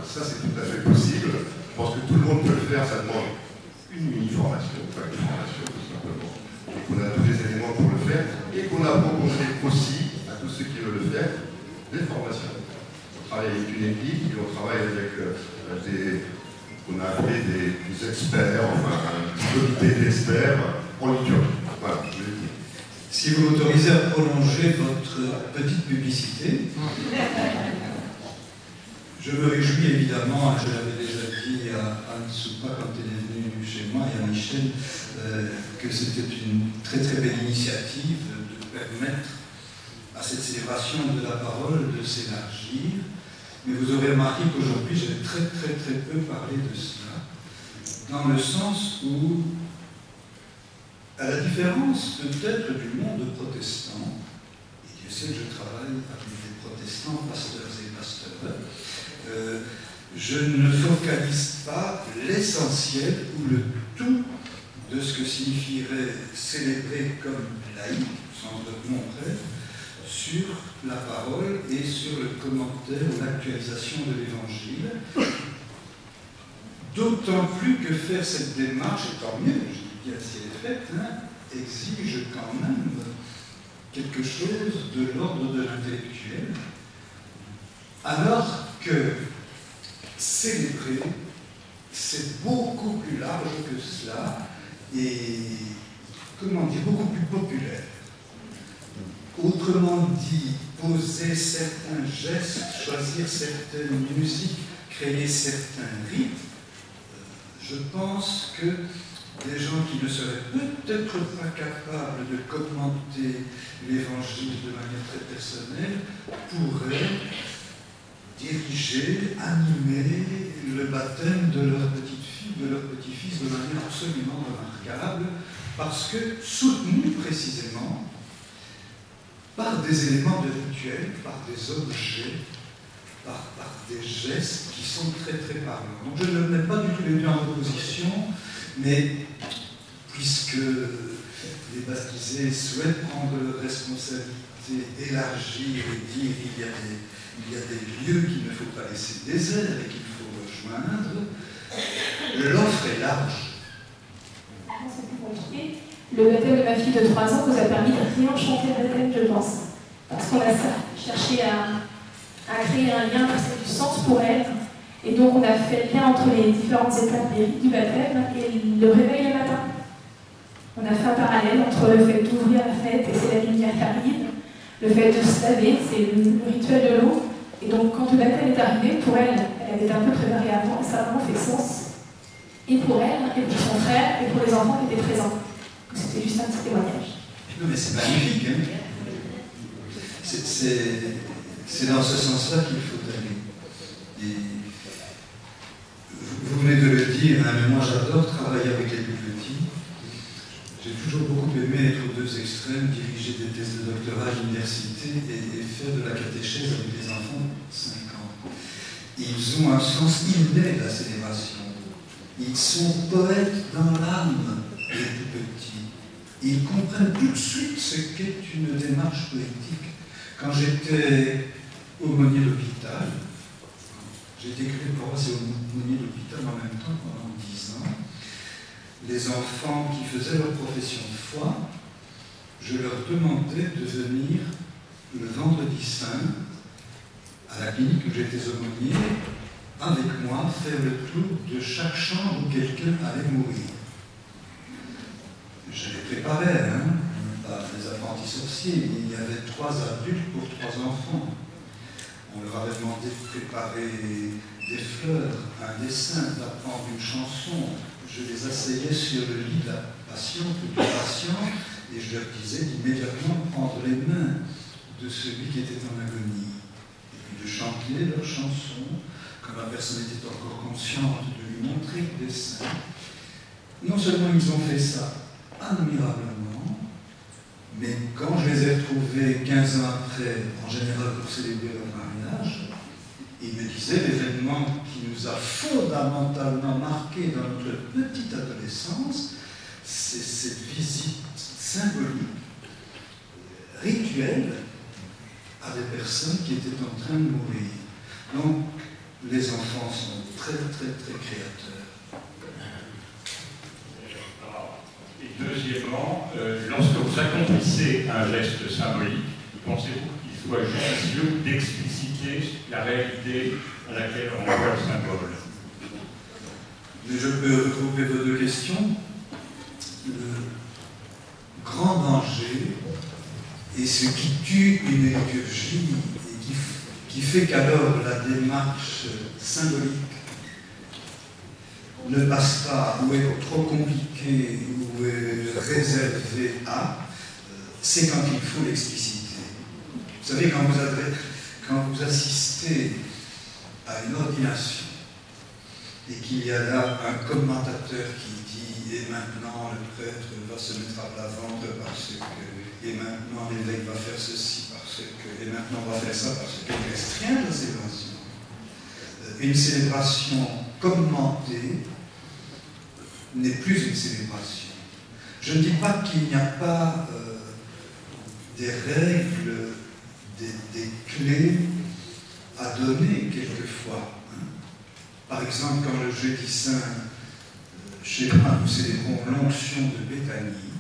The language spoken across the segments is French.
ça c'est tout à fait possible. Je pense que tout le monde peut le faire, ça demande une formation, enfin une formation tout simplement. Et qu'on a tous les éléments pour le faire et qu'on a proposé aussi à tous ceux qui veulent le faire des formations. On travaille avec une équipe et on travaille avec qu'on a appelé des experts, enfin un comité d'experts en liturgie. Voilà, je l'ai dit. Si vous m'autorisez à prolonger votre petite publicité, je me réjouis évidemment, je l'avais déjà dit à Anne Soupa quand elle est venue chez moi et à Michel, que c'était une très très belle initiative de permettre à cette célébration de la parole de s'élargir. Mais vous aurez remarqué qu'aujourd'hui, j'ai très peu parlé de cela, dans le sens où, à la différence peut-être du monde protestant, et Dieu sait que je travaille avec des protestants, pasteurs et pasteurs, je ne focalise pas l'essentiel ou le tout de ce que signifierait célébrer comme laïque, sans de mon prêtre, sur la parole et sur le commentaire ou l'actualisation de l'Évangile. D'autant plus que faire cette démarche, et tant mieux, je dis bien si elle est faite, exige quand même quelque chose de l'ordre de l'intellectuel, alors que célébrer, c'est beaucoup plus large que cela et, comment dire, beaucoup plus populaire. Autrement dit, poser certains gestes, choisir certaines musiques, créer certains rites, je pense que des gens qui ne seraient peut-être pas capables de commenter l'Évangile de manière très personnelle pourraient diriger, animer le baptême de leur petite fille, de leur petit-fils de manière absolument remarquable, parce que soutenus précisément par des éléments de rituel, par des objets, par des gestes qui sont très parlants. Donc je ne mets pas du tout les deux en opposition, mais puisque les baptisés souhaitent prendre leur responsabilité, élargir et dire il y a des lieux qu'il ne faut pas laisser déserts et qu'il faut rejoindre, l'offre est large. C'est plus compliqué. Le baptême de ma fille de 3 ans nous a permis de réenchanter le baptême, je pense. Parce qu'on a cherché à créer un lien qui fait du sens pour elle. Et donc on a fait le lien entre les différentes étapes des rites du baptême et le réveil le matin. On a fait un parallèle entre le fait d'ouvrir la fête et c'est la lumière qui arrive, le fait de se laver, c'est le rituel de l'eau. Et donc quand le baptême est arrivé, pour elle, elle était un peu préparée avant, et ça a vraiment fait sens. Et pour elle, et pour son frère, et pour les enfants qui étaient présents. C'était juste un petit témoignage. Non mais c'est magnifique, hein. C'est dans ce sens-là qu'il faut aller. Et vous venez de le dire, hein, mais moi j'adore travailler avec les plus petits. J'ai toujours beaucoup aimé être aux deux extrêmes, diriger des thèses de doctorat à l'université et faire de la catéchèse avec des enfants de 5 ans. Ils ont un sens inné de la célébration. Ils sont poètes dans l'âme, les plus petits. Ils comprennent tout de suite ce qu'est une démarche poétique. Quand j'étais aumônier d'hôpital, j'ai été curé de paroisse et aumônier d'hôpital en même temps pendant 10 ans, les enfants qui faisaient leur profession de foi, je leur demandais de venir le vendredi saint à la clinique où j'étais aumônier, avec moi, faire le tour de chaque chambre où quelqu'un allait mourir. Je les préparais, hein, pas des apprentis sorciers, il y avait 3 adultes pour 3 enfants. On leur avait demandé de préparer des fleurs, un dessin, d'apprendre une chanson. Je les asseyais sur le lit de la patiente ou du patient et je leur disais d'immédiatement prendre les mains de celui qui était en agonie et puis de chanter leur chanson. Quand la personne était encore consciente, de lui montrer le dessin. Non seulement ils ont fait ça admirablement, mais quand je les ai retrouvés 15 ans après, en général pour célébrer leur mariage, ils me disaient l'événement qui nous a fondamentalement marqué dans notre petite adolescence, c'est cette visite symbolique, rituelle, à des personnes qui étaient en train de mourir. Donc, les enfants sont très, très, très créateurs. Et deuxièmement, lorsque vous accomplissez un geste symbolique, pensez-vous qu'il soit judicieux d'expliciter la réalité à laquelle on voit le symbole? Mais je peux regrouper vos deux questions. Le grand danger et ce qui tue une liturgie et qui fait qu'alors la démarche symbolique ne passe pas ou est trop compliquée ou est réservée à, c'est quand il faut l'expliciter. Vous savez, quand vous assistez à une ordination et qu'il y a là un commentateur qui dit « et maintenant le prêtre va se mettre à plat ventre parce que, et maintenant l'évêque va faire ceci parce que, et maintenant on va faire ça parce que », il ne reste rien de la célébration. Une célébration commentée n'est plus une célébration. Je ne dis pas qu'il n'y a pas des règles, des clés à donner quelquefois. Par exemple, quand le jeudi saint, chez moi, nous célébrons l'onction de Béthanie,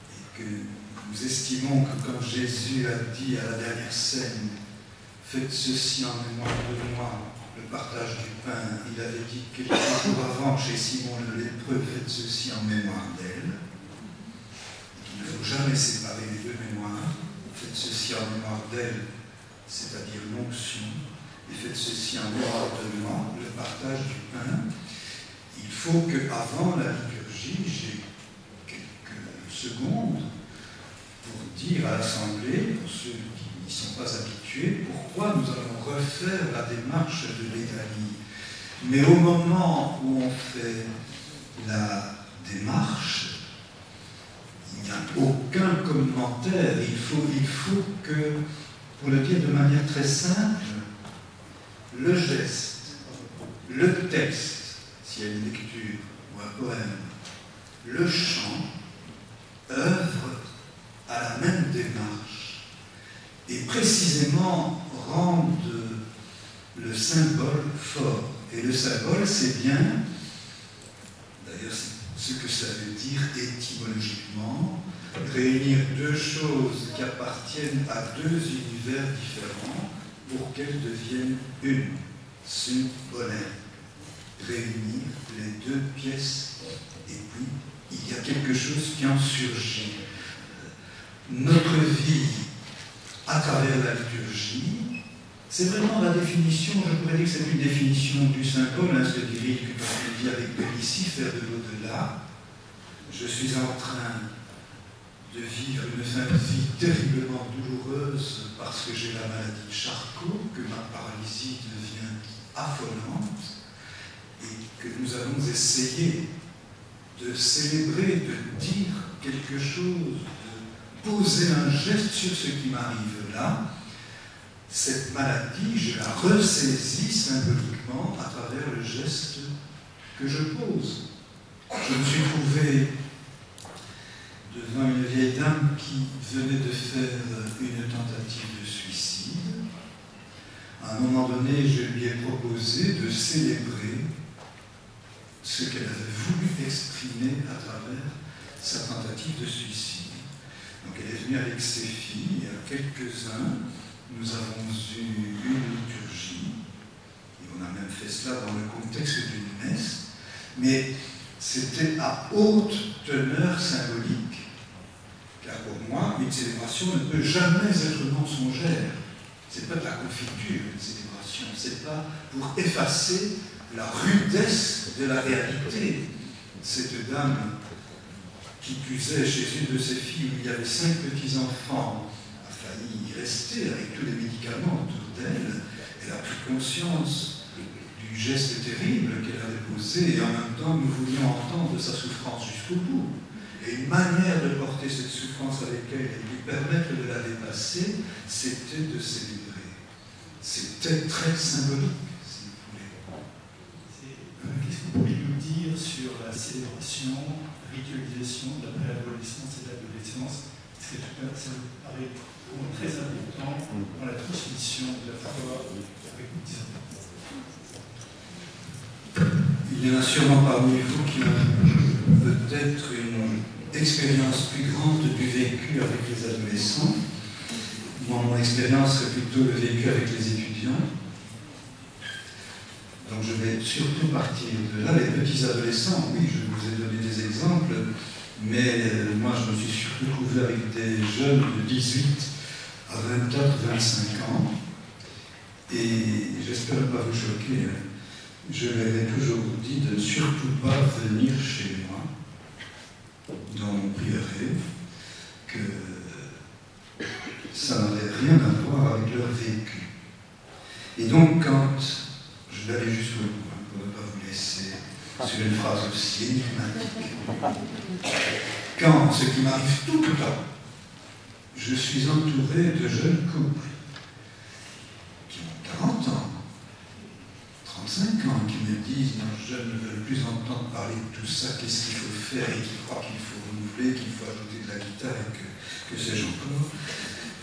et que nous estimons que quand Jésus a dit à la dernière scène « Faites ceci en mémoire de moi », le partage du pain, il avait dit quelques jours avant chez Simon le lépreux « Faites ceci en mémoire d'elle ». Il ne faut jamais séparer les deux mémoires. « Faites ceci en mémoire d'elle », c'est-à-dire l'onction, et faites ceci en mémoire de moi, le partage du pain. Il faut qu'avant la liturgie, j'ai quelques secondes pour dire à l'Assemblée, pour ceux qui n'y sont pas habitués, pourquoi nous allons refaire la démarche de Béthanie. Mais au moment où on fait la démarche, il n'y a aucun commentaire. Il faut que, pour le dire de manière très simple, le geste, le texte, s'il y a une lecture ou un poème, le chant, œuvrent à la même démarche et précisément rendent le symbole fort. Et le symbole, c'est bien, d'ailleurs c'est ce que ça veut dire étymologiquement, réunir deux choses qui appartiennent à deux univers différents pour qu'elles deviennent une, symbolaire. Réunir les deux pièces, et puis il y a quelque chose qui en surgit. Notre vie, à travers la liturgie, c'est vraiment la définition, je pourrais dire que c'est une définition du symbole, hein, ce que dit avec Bélicy, faire de l'au-delà. Je suis en train de vivre une fin de vie terriblement douloureuse parce que j'ai la maladie de Charcot, que ma paralysie devient affolante et que nous allons essayer de célébrer, de dire quelque chose, de poser un geste sur ce qui m'arrive là. Cette maladie, je la ressaisis symboliquement à travers le geste que je pose. Je me suis trouvé devant une vieille dame qui venait de faire une tentative de suicide. À un moment donné, je lui ai proposé de célébrer ce qu'elle avait voulu exprimer à travers sa tentative de suicide. Donc elle est venue avec ses filles, et à quelques-uns, nous avons eu une liturgie, et on a même fait cela dans le contexte d'une messe, mais c'était à haute teneur symbolique, car pour moi, une célébration ne peut jamais être mensongère. C'est pas de la confiture, une célébration, c'est pas pour effacer la rudesse de la réalité. Cette dame qui puisait chez une de ses filles où il y avait 5 petits-enfants a failli y rester avec tous les médicaments autour d'elle. Elle a pris conscience du geste terrible qu'elle avait posé et en même temps nous voulions entendre sa souffrance jusqu'au bout. Et une manière de porter cette souffrance avec elle et de lui permettre de la dépasser, c'était de célébrer. C'était très symbolique, si vous voulez. Qu'est-ce que vous pouvez nous dire sur la célébration, ritualisation de la préadolescence et de l'adolescence? Parce que ça me paraît très important dans la transmission de la foi avec les petits enfants. Il y en a sûrement parmi vous qui ont peut-être une expérience plus grande du vécu avec les adolescents. Moi, mon expérience serait plutôt le vécu avec les étudiants. Donc je vais surtout partir de là. Les petits adolescents, oui, je vous ai donné des exemples, mais moi je me suis surtout trouvé avec des jeunes de 18 à 24-25 ans. Et j'espère ne pas vous choquer, je leur ai toujours dit de ne surtout pas venir chez moi, dans mon prieuré, que ça n'avait rien à voir avec leur vécu. Et donc quand je vais aller jusqu'au bout, pour ne pas vous laisser sur une phrase aussi énigmatique. Quand, ce qui m'arrive tout le temps, je suis entouré de jeunes couples qui ont 40 ans, 35 ans, qui me disent « Non, je ne veux plus entendre parler de tout ça, qu'est-ce qu'il faut faire ?» et qui croient qu'il faut renouveler, qu'il faut ajouter de la guitare et que sais-je encore.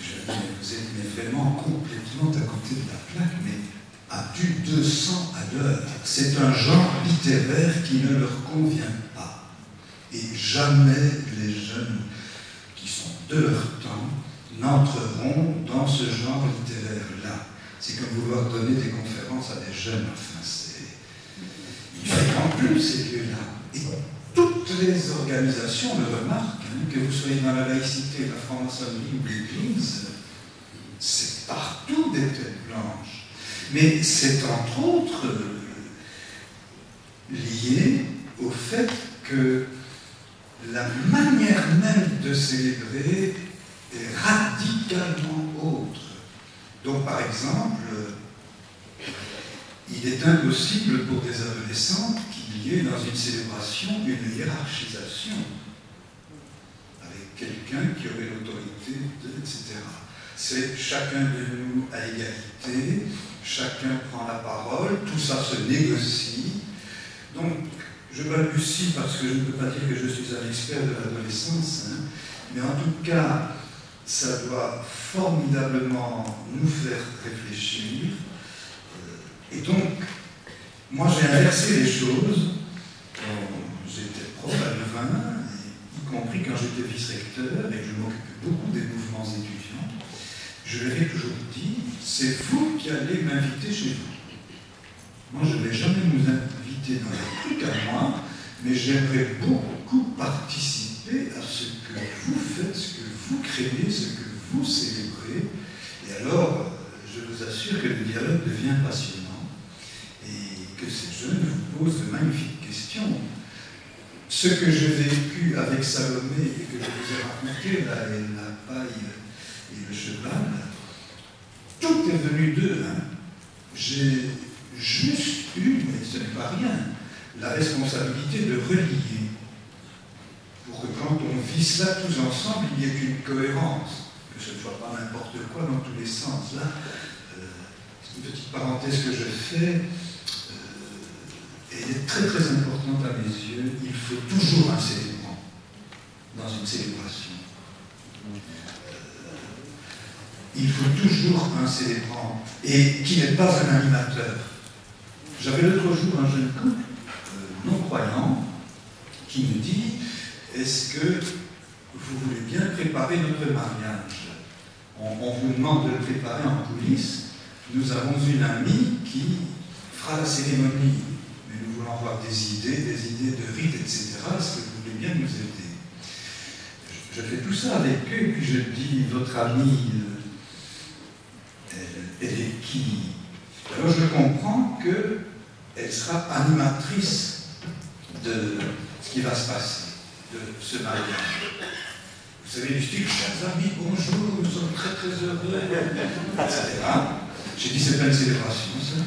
Je dis « Mais vous êtes vraiment complètement à côté de la plaque, mais à du 200 à l'heure. C'est un genre littéraire qui ne leur convient pas. Et jamais les jeunes qui sont de leur temps n'entreront dans ce genre littéraire-là. C'est comme vouloir donner des conférences à des jeunes. Enfin, ils ne fréquentent plus ces lieux-là. Et toutes les organisations le remarquent, que vous soyez dans la laïcité, la franc-maçonnerie ou l'Église, c'est partout des têtes blanches. Mais c'est entre autres lié au fait que la manière même de célébrer est radicalement autre. Donc, par exemple, il est impossible pour des adolescents qu'il y ait dans une célébration une hiérarchisation avec quelqu'un qui aurait l'autorité, etc. C'est chacun de nous à égalité, chacun prend la parole, tout ça se négocie. Donc, je balbutie parce que je ne peux pas dire que je suis un expert de l'adolescence, mais en tout cas, ça doit formidablement nous faire réfléchir. Et donc, moi j'ai inversé les choses. J'étais prof à Louvain, y compris quand j'étais vice-recteur, et je m'occupais beaucoup des mouvements étudiants. Je leur ai toujours dit, c'est vous qui allez m'inviter chez vous. Moi, je ne vais jamais vous inviter dans un truc à moi, mais j'aimerais beaucoup participer à ce que vous faites, ce que vous créez, ce que vous célébrez. Et alors, je vous assure que le dialogue devient passionnant et que ces jeunes vous posent de magnifiques questions. Ce que j'ai vécu avec Salomé et que je vous ai raconté, là, et la paille et le cheval, tout est venu d'eux. J'ai juste eu, mais ce n'est pas rien, la responsabilité de relier pour que quand on vit cela tous ensemble, il n'y ait qu'une cohérence, que ce ne soit pas n'importe quoi dans tous les sens. Là, c'est une petite parenthèse que je fais, elle est très très importante à mes yeux. Il faut toujours un célébrant dans une célébration. Il faut toujours un célébrant, et qui n'est pas un animateur. J'avais l'autre jour un jeune couple non-croyant qui me dit « Est-ce que vous voulez bien préparer notre mariage ?» On vous demande de le préparer en coulisses. Nous avons une amie qui fera la cérémonie, mais nous voulons avoir des idées de rites, etc. Est-ce que vous voulez bien nous aider? Je fais tout ça avec eux, et puis je dis « Votre amie, elle est qui ?» Alors je comprends qu'elle sera animatrice de ce qui va se passer, de ce mariage. Vous savez, du style, chers amis, bonjour, nous sommes très très heureux, etc. J'ai dit, c'est pas une célébration, ça.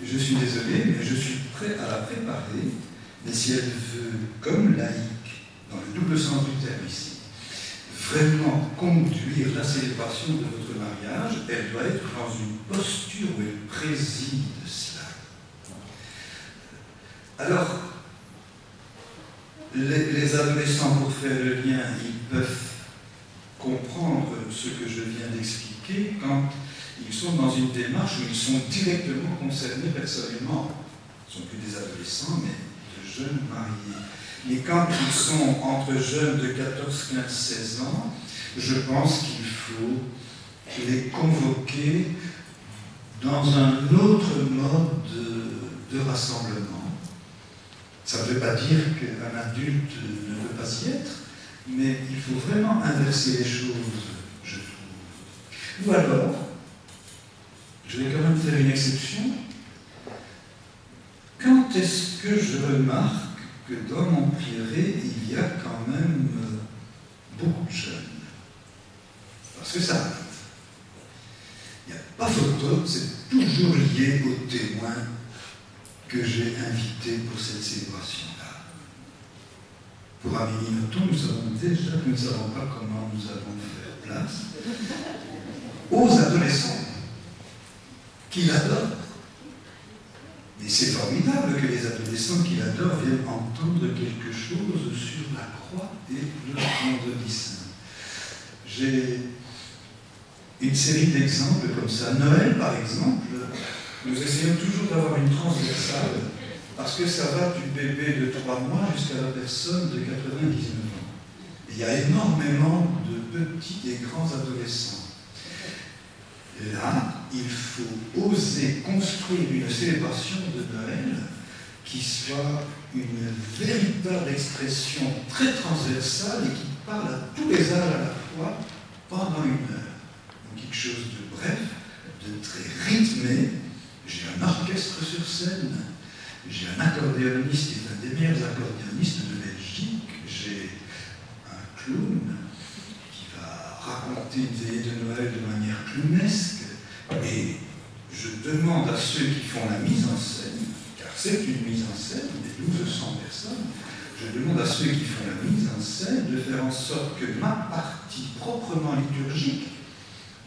Je suis désolé, mais je suis prêt à la préparer, mais si elle veut, comme laïque, dans le double sens du terme ici, vraiment conduire la célébration de votre mariage, elle doit être dans une posture où elle préside cela. Alors, les adolescents, pour faire le lien, ils peuvent comprendre ce que je viens d'expliquer quand ils sont dans une démarche où ils sont directement concernés personnellement. ne sont plus des adolescents, mais de jeunes mariés. Mais quand ils sont entre jeunes de 14, 15, 16 ans, je pense qu'il faut les convoquer dans un autre mode de rassemblement. Ça ne veut pas dire qu'un adulte ne veut pas y être, mais il faut vraiment inverser les choses, je trouve. Ou alors, je vais quand même faire une exception. Quand est-ce que je remarque que dans mon prieuré, il y a quand même beaucoup de jeunes? Parce que ça arrive. Il n'y a pas photo, c'est toujours lié aux témoins que j'ai invités pour cette célébration-là. Pour Amélie Nothomb, nous savons déjà que nous ne savons pas comment nous allons faire place aux adolescents qui l'adorent. Mais c'est formidable que les adolescents qui l'adorent viennent entendre quelque chose sur la croix et le vendredi saint. J'ai une série d'exemples comme ça. Noël, par exemple, nous essayons toujours d'avoir une transversale parce que ça va du bébé de 3 mois jusqu'à la personne de 99 ans. Et il y a énormément de petits et grands adolescents. Là, il faut oser construire une célébration de Noël qui soit une véritable expression très transversale et qui parle à tous les âges à la fois pendant 1 heure. Donc quelque chose de bref, de très rythmé. J'ai un orchestre sur scène, j'ai un accordéoniste qui est un des meilleurs accordéonistes de Belgique, j'ai un clown qui va raconter une veillée de Noël de manière clownesque. Et je demande à ceux qui font la mise en scène, car c'est une mise en scène, des 1200 personnes, je demande à ceux qui font la mise en scène de faire en sorte que ma partie proprement liturgique,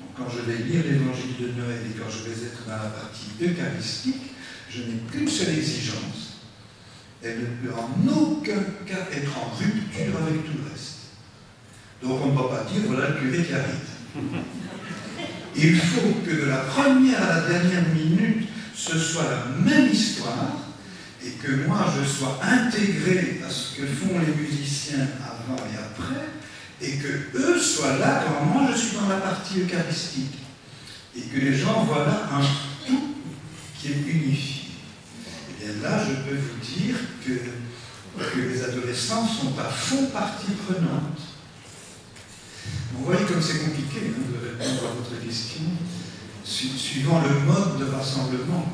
donc quand je vais lire l'évangile de Noël et quand je vais être dans la partie eucharistique, je n'ai qu'une seule exigence. Elle ne peut en aucun cas être en rupture avec tout le reste. Donc on ne peut pas dire, voilà le curé qui arrive. Il faut que de la première à la dernière minute, ce soit la même histoire et que moi je sois intégré à ce que font les musiciens avant et après et que eux soient là quand moi je suis dans la partie eucharistique et que les gens voient là un tout qui est unifié. Et bien là, je peux vous dire que les adolescents sont à fond partie prenante. Vous voyez comme c'est compliqué de répondre à votre question, suivant le mode de rassemblement.